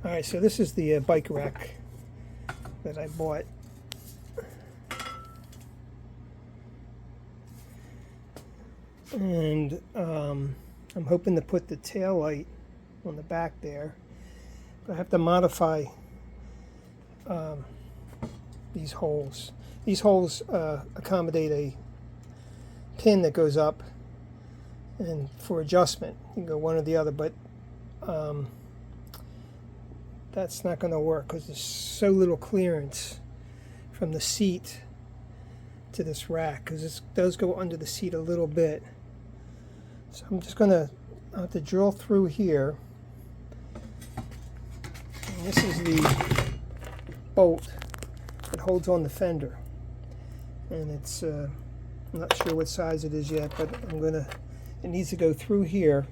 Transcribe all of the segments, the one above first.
Alright, so this is the bike rack that I bought. And I'm hoping to put the tail light on the back there. But I have to modify these holes. These holes accommodate a pin that goes up, and for adjustment you can go one or the other, but that's not going to work because there's so little clearance from the seat to this rack, because it does go under the seat a little bit. So I'm just going to have to drill through here. And this is the bolt that holds on the fender, and it's I'm not sure what size it is yet, but it needs to go through here,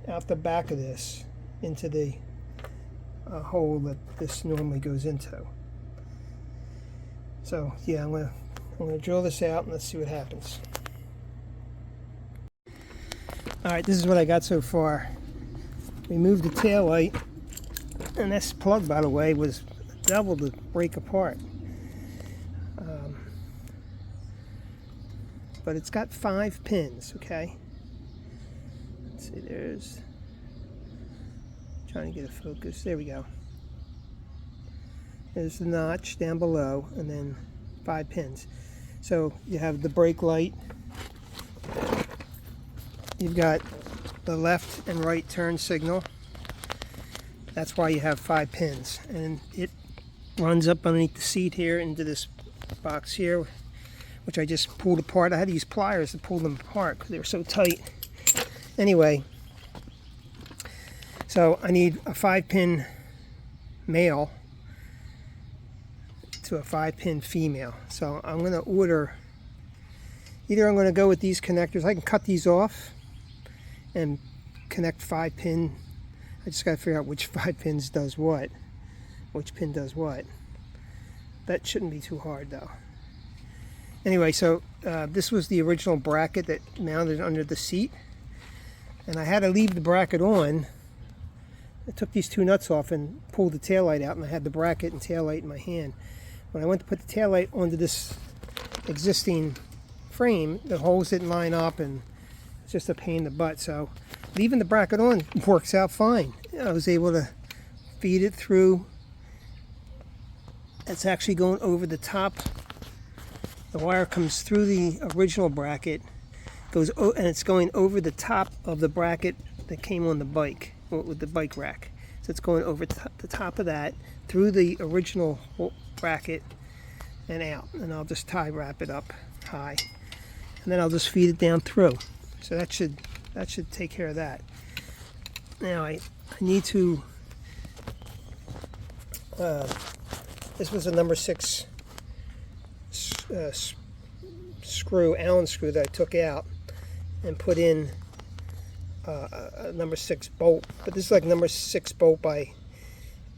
out the back of this, into the hole that this normally goes into. So yeah, I'm gonna drill this out and let's see what happens. Alright, this is what I got so far. Removed the tail light, and this plug, by the way, was double to break apart. But it's got 5 pins, okay? Let's see, trying to get a focus. There we go. There's the notch down below, and then 5 pins. So you have the brake light. You've got the left and right turn signal. That's why you have 5 pins. And it runs up underneath the seat here into this box here, which I just pulled apart. I had to use pliers to pull them apart because they were so tight. Anyway, so I need a 5-pin male to a 5-pin female. So I'm going to order, either I'm going to go with these connectors. I can cut these off and connect 5-pin. I just got to figure out which 5 pins does what. Which pin does what. That shouldn't be too hard though. Anyway, so this was the original bracket that mounted under the seat, and I had to leave the bracket on. I took these 2 nuts off and pulled the taillight out, and I had the bracket and taillight in my hand. When I went to put the taillight onto this existing frame, the holes didn't line up, and it's just a pain in the butt. So leaving the bracket on works out fine. I was able to feed it through. It's actually going over the top. The wire comes through the original bracket, and it's going over the top of the bracket that came on the bike, with the bike rack. So it's going over the top of that, through the original bracket, and out. And I'll just tie wrap it up high, and then I'll just feed it down through. So that should take care of that. Now I need to. This was a number 6. Screw, Allen screw, that I took out and put in a number 6 bolt. But this is like number 6 bolt by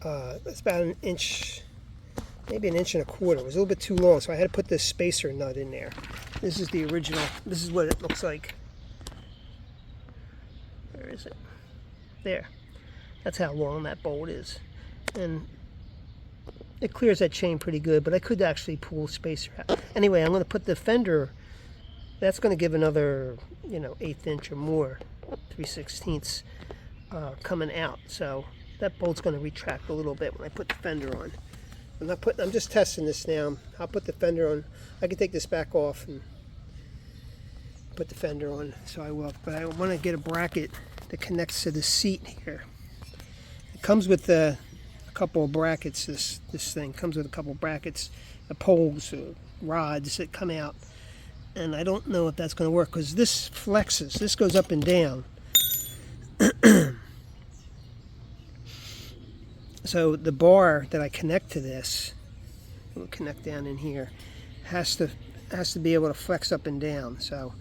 it's about an inch, maybe an inch and a quarter. It was a little bit too long, so I had to put this spacer nut in there. This is the original. This is what it looks like. Where is it? There. That's how long that bolt is, and it clears that chain pretty good, but I could actually pull spacer out. Anyway, I'm going to put the fender, that's going to give another, 1/8 inch or more, 3/16 coming out. So that bolt's going to retract a little bit when I put the fender on. I'm just testing this now. I'll put the fender on. I can take this back off and put the fender on, so I will. But I want to get a bracket that connects to the seat here. It comes with a couple of brackets. This thing comes with a couple of brackets, poles, rods that come out, and I don't know if that's going to work because this flexes. This goes up and down. So the bar that I connect to this, will connect down in here, has to be able to flex up and down. So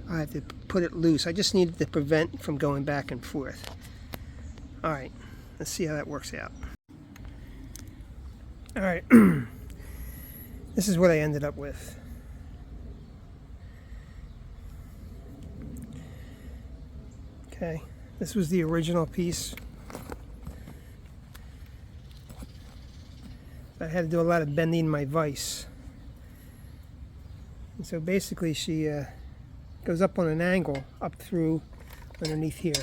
I have to put it loose. I just need to prevent from going back and forth. All right, let's see how that works out. All right, this is what I ended up with. Okay, this was the original piece. I had to do a lot of bending my vise. And so basically she goes up on an angle up through underneath here.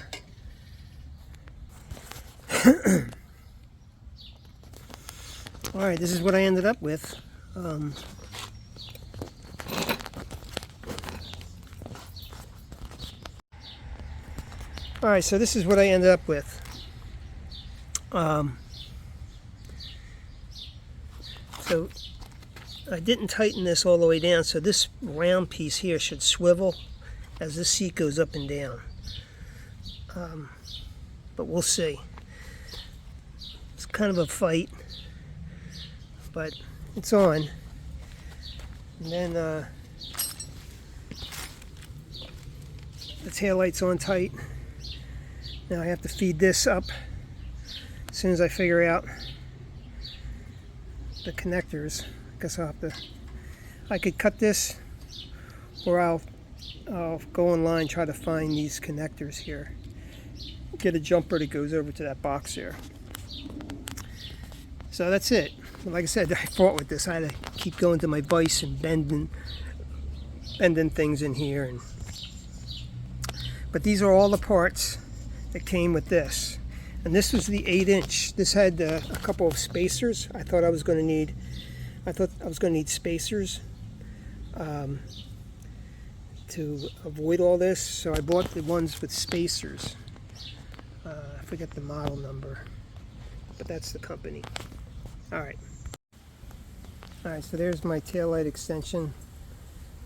Alright, this is what I ended up with. Alright, so this is what I ended up with. So I didn't tighten this all the way down, so this round piece here should swivel as this seat goes up and down. But we'll see. It's kind of a fight, but it's on. And then the taillight's on tight. Now I have to feed this up as soon as I figure out the connectors. I guess I'll have to, I could cut this, or I'll go online, try to find these connectors here. Get a jumper that goes over to that box there. So that's it. Like I said, I fought with this. I had to keep going to my vise and bending things in here. But these are all the parts that came with this. And this was the 8-inch. This had a couple of spacers. I thought I was going to need spacers to avoid all this. So I bought the ones with spacers. I forget the model number, but that's the company. Alright, so there's my taillight extension.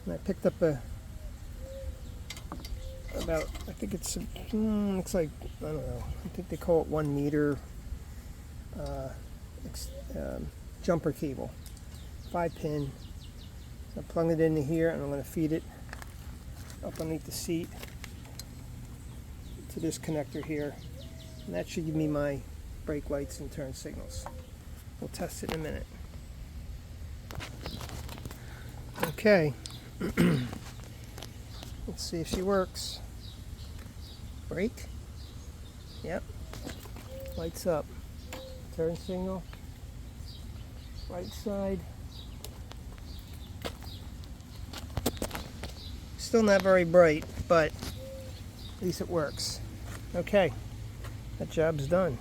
And I picked up I think it's, looks like, I don't know, I think they call it 1 meter jumper cable, 5-pin. So I plug it into here, and I'm going to feed it up underneath the seat to this connector here. And that should give me my brake lights and turn signals. We'll test it in a minute. Okay. Let's see if she works. Brake. Yep. Lights up. Turn signal. Right side. Still not very bright, but at least it works. Okay. That job's done.